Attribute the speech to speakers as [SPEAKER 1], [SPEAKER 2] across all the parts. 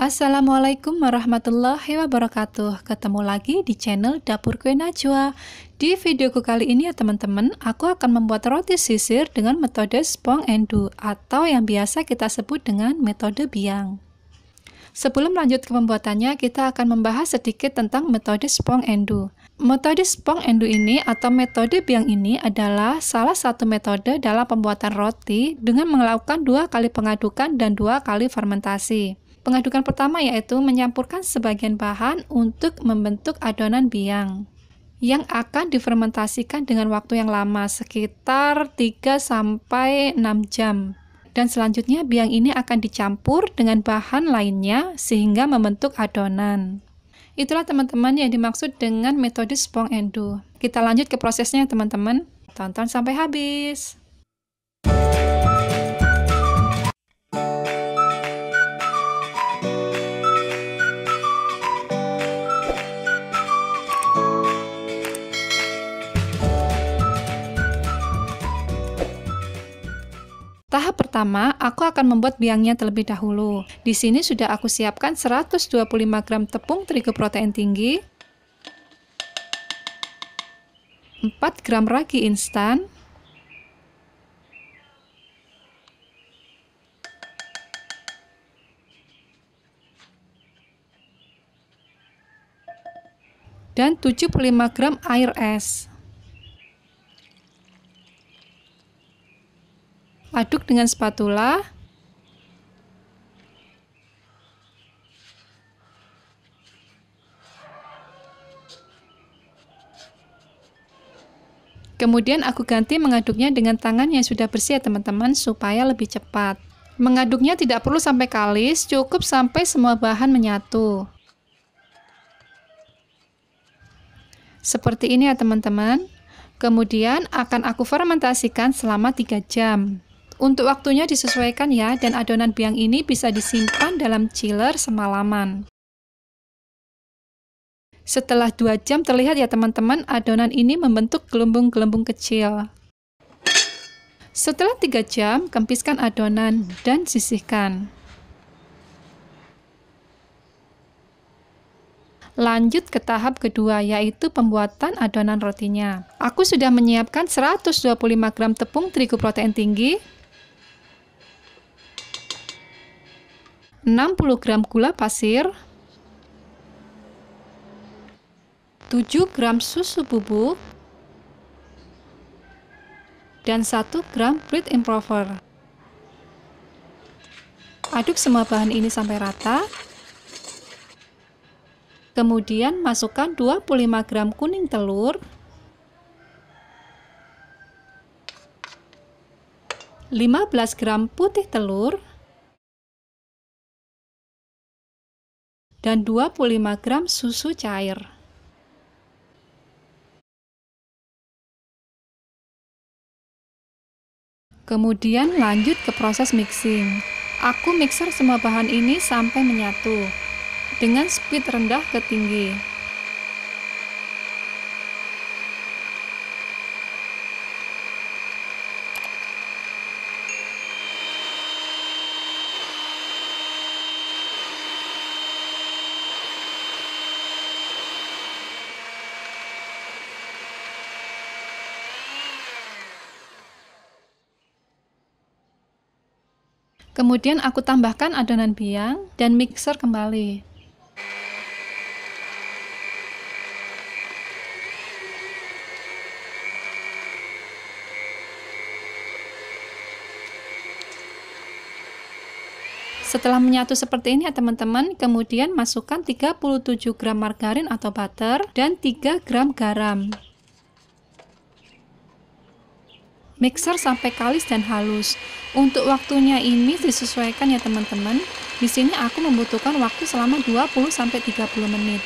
[SPEAKER 1] Assalamualaikum warahmatullahi wabarakatuh. Ketemu lagi di channel Dapur Kue Najwa. Di videoku kali ini ya teman-teman, aku akan membuat roti sisir dengan metode Spong and Do atau yang biasa kita sebut dengan metode biang. Sebelum lanjut ke pembuatannya, kita akan membahas sedikit tentang metode Spong and Do. Metode Spong and Do ini atau metode biang ini adalah salah satu metode dalam pembuatan roti dengan melakukan 2 kali pengadukan dan 2 kali fermentasi. Pengadukan pertama yaitu menyampurkan sebagian bahan untuk membentuk adonan biang yang akan difermentasikan dengan waktu yang lama sekitar 3-6 jam. Dan selanjutnya biang ini akan dicampur dengan bahan lainnya sehingga membentuk adonan. Itulah teman-teman yang dimaksud dengan metode Spong and Do. Kita lanjut ke prosesnya teman-teman. Tonton sampai habis. Tahap pertama, aku akan membuat biangnya terlebih dahulu. Di sini sudah aku siapkan 125 gram tepung terigu protein tinggi, 4 gram ragi instan, dan 75 gram air es. Aduk dengan spatula. Kemudian aku ganti mengaduknya dengan tangan yang sudah bersih ya teman-teman supaya lebih cepat. Mengaduknya tidak perlu sampai kalis, cukup sampai semua bahan menyatu. Seperti ini ya teman-teman. Kemudian akan aku fermentasikan selama 3 jam. Untuk waktunya disesuaikan ya, dan adonan biang ini bisa disimpan dalam chiller semalaman. Setelah 2 jam terlihat ya teman-teman, adonan ini membentuk gelembung-gelembung kecil. Setelah 3 jam, kempiskan adonan dan sisihkan. Lanjut ke tahap kedua, yaitu pembuatan adonan rotinya. Aku sudah menyiapkan 125 gram tepung terigu protein tinggi, 60 gram gula pasir, 7 gram susu bubuk, dan 1 gram bread improver. Aduk semua bahan ini sampai rata. Kemudian masukkan 25 gram kuning telur, 15 gram putih telur, dan 25 gram susu cair. Kemudian lanjut ke proses mixing. Aku mixer semua bahan ini sampai menyatu dengan speed rendah ke tinggi. Kemudian aku tambahkan adonan biang dan mixer kembali. Setelah menyatu seperti ini ya teman-teman, kemudian masukkan 37 gram margarin atau butter dan 3 gram garam. Mixer sampai kalis dan halus. Untuk waktunya ini disesuaikan ya teman-teman. Di sini aku membutuhkan waktu selama 20-30 menit.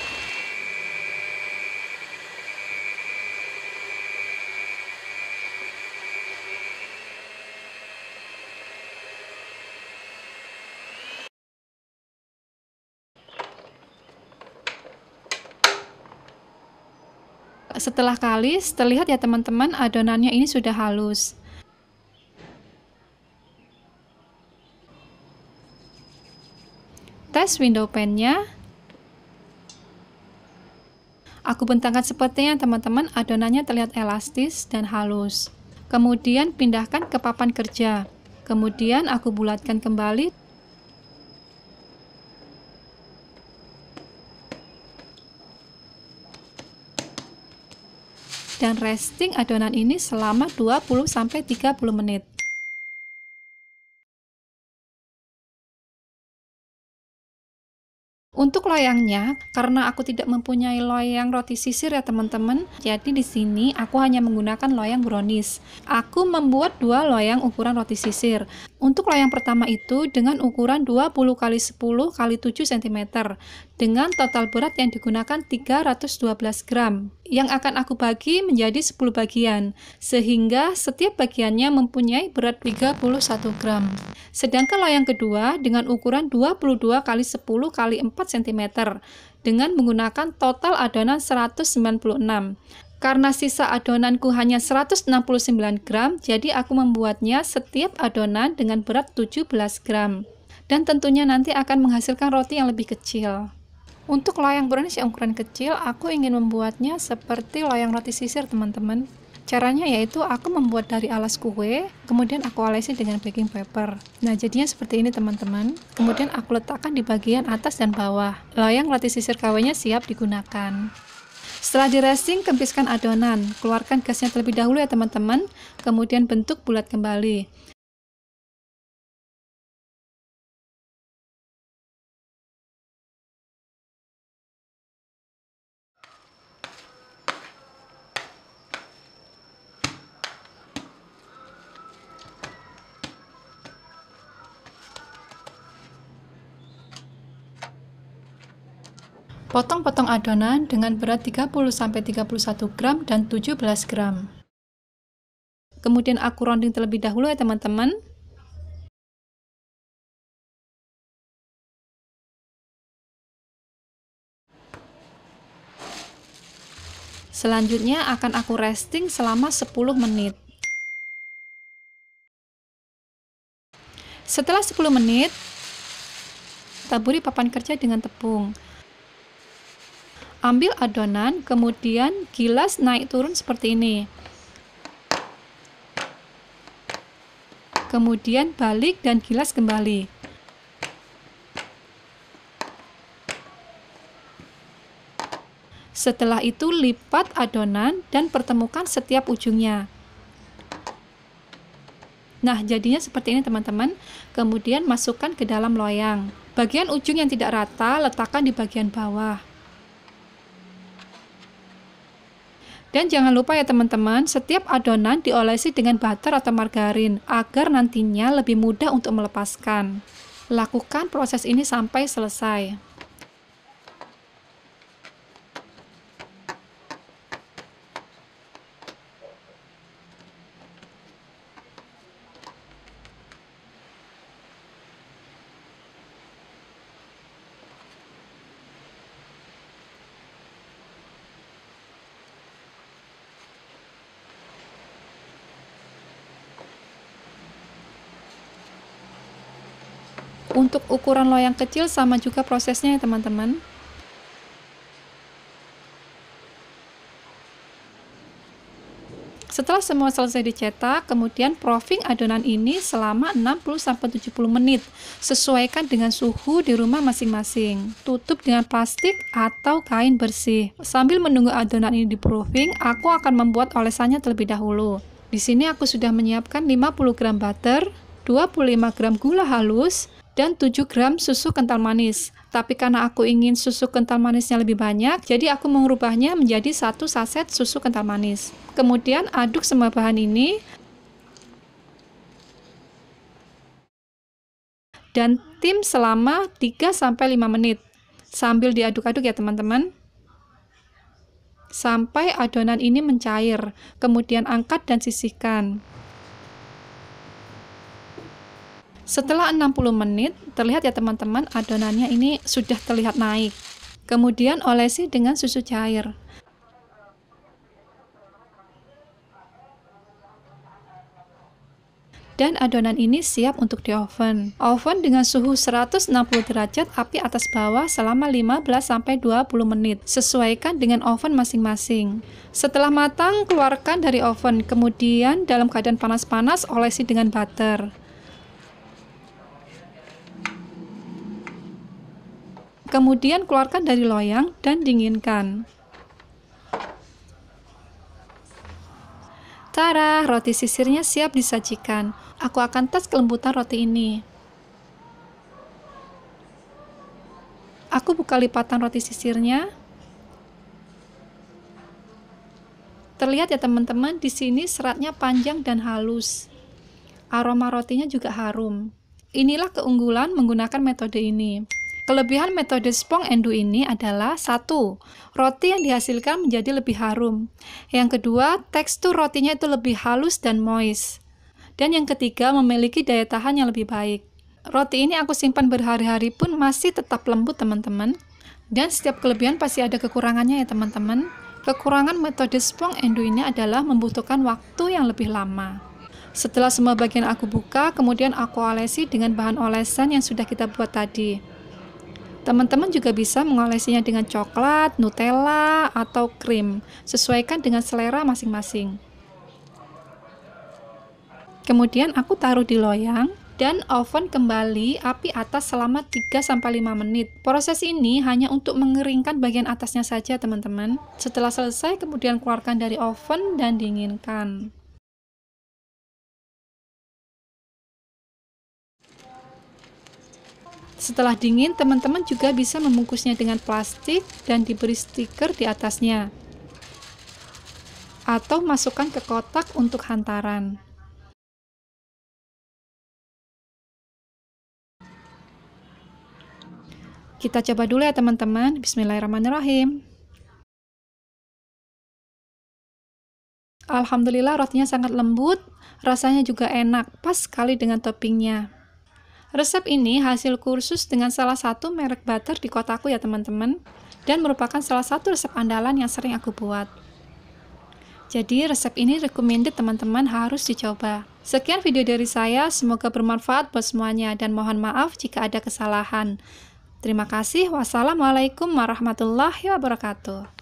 [SPEAKER 1] Setelah kalis, terlihat ya teman-teman, adonannya ini sudah halus. tes window pane-nya. Aku bentangkan sepertinya teman-teman, adonannya terlihat elastis dan halus. Kemudian pindahkan ke papan kerja. Kemudian aku bulatkan kembali. Dan resting adonan ini selama 20-30 menit. Untuk loyangnya, karena aku tidak mempunyai loyang roti sisir ya teman-teman, jadi di sini aku hanya menggunakan loyang brownies. Aku membuat 2 loyang ukuran roti sisir. Untuk loyang pertama itu dengan ukuran 20 x 10 x 7 cm dengan total berat yang digunakan 312 gram yang akan aku bagi menjadi 10 bagian sehingga setiap bagiannya mempunyai berat 31 gram. Sedangkan loyang kedua dengan ukuran 22 x 10 x 4 cm dengan menggunakan total adonan 196. Karena sisa adonanku hanya 169 gram, jadi aku membuatnya setiap adonan dengan berat 17 gram. Dan tentunya nanti akan menghasilkan roti yang lebih kecil. Untuk loyang brownies yang ukuran kecil, aku ingin membuatnya seperti loyang roti sisir teman-teman. Caranya yaitu aku membuat dari alas kue, kemudian aku olesi dengan baking paper. Nah, jadinya seperti ini teman-teman. Kemudian aku letakkan di bagian atas dan bawah. Loyang roti sisir KW-nya siap digunakan. Setelah di resting, kempiskan adonan. Keluarkan gasnya terlebih dahulu ya teman-teman. Kemudian bentuk bulat kembali. Potong-potong adonan dengan berat 30-31 gram dan 17 gram. Kemudian aku rounding terlebih dahulu ya teman-teman. Selanjutnya akan aku resting selama 10 menit. Setelah 10 menit, taburi papan kerja dengan tepung. Ambil adonan, kemudian gilas naik turun seperti ini. Kemudian balik dan gilas kembali. Setelah itu lipat adonan dan pertemukan setiap ujungnya. Nah, jadinya seperti ini teman-teman. Kemudian masukkan ke dalam loyang. Bagian ujung yang tidak rata letakkan di bagian bawah. Dan jangan lupa ya teman-teman, setiap adonan diolesi dengan butter atau margarin agar nantinya lebih mudah untuk melepaskan. Lakukan proses ini sampai selesai. Untuk ukuran loyang kecil sama juga prosesnya ya teman-teman. Setelah semua selesai dicetak, kemudian proofing adonan ini selama 60-70 menit. Sesuaikan dengan suhu di rumah masing-masing. Tutup dengan plastik atau kain bersih. Sambil menunggu adonan ini di proofing, aku akan membuat olesannya terlebih dahulu. Di sini aku sudah menyiapkan 50 gram butter, 25 gram gula halus, dan 7 gram susu kental manis. Tapi karena aku ingin susu kental manisnya lebih banyak, jadi aku mengubahnya menjadi 1 saset susu kental manis. Kemudian aduk semua bahan ini dan tim selama 3-5 menit. Sambil diaduk-aduk ya teman-teman. Sampai adonan ini mencair. Kemudian angkat dan sisihkan. Setelah 60 menit, terlihat ya teman-teman, adonannya ini sudah terlihat naik. Kemudian olesi dengan susu cair. Dan adonan ini siap untuk di oven. Oven dengan suhu 160 derajat api atas bawah selama 15-20 menit. Sesuaikan dengan oven masing-masing. Setelah matang, keluarkan dari oven. Kemudian dalam keadaan panas-panas, olesi dengan butter. Kemudian keluarkan dari loyang dan dinginkan. Tara, roti sisirnya siap disajikan. Aku akan tes kelembutan roti ini. Aku buka lipatan roti sisirnya. Terlihat ya teman-teman, di sini seratnya panjang dan halus. Aroma rotinya juga harum. Inilah keunggulan menggunakan metode ini. Kelebihan metode Spong and Do ini adalah 1. Roti yang dihasilkan menjadi lebih harum. Yang kedua, tekstur rotinya itu lebih halus dan moist. Dan yang ketiga, memiliki daya tahan yang lebih baik. Roti ini aku simpan berhari-hari pun masih tetap lembut teman-teman. Dan setiap kelebihan pasti ada kekurangannya ya teman-teman. Kekurangan metode Spong and Do ini adalah membutuhkan waktu yang lebih lama. Setelah semua bagian aku buka, kemudian aku olesi dengan bahan olesan yang sudah kita buat tadi. Teman-teman juga bisa mengolesinya dengan coklat, Nutella, atau krim. Sesuaikan dengan selera masing-masing. Kemudian aku taruh di loyang dan oven kembali api atas selama 3-5 menit. Proses ini hanya untuk mengeringkan bagian atasnya saja teman-teman. Setelah selesai kemudian keluarkan dari oven dan dinginkan. Setelah dingin, teman-teman juga bisa membungkusnya dengan plastik dan diberi stiker di atasnya. Atau masukkan ke kotak untuk hantaran. Kita coba dulu ya teman-teman. Bismillahirrahmanirrahim. Alhamdulillah rotinya sangat lembut, rasanya juga enak, pas sekali dengan toppingnya. Resep ini hasil kursus dengan salah satu merek butter di kotaku ya teman-teman, dan merupakan salah satu resep andalan yang sering aku buat. Jadi resep ini recommended teman-teman harus dicoba. Sekian video dari saya, semoga bermanfaat buat semuanya dan mohon maaf jika ada kesalahan. Terima kasih. Wassalamualaikum warahmatullahi wabarakatuh.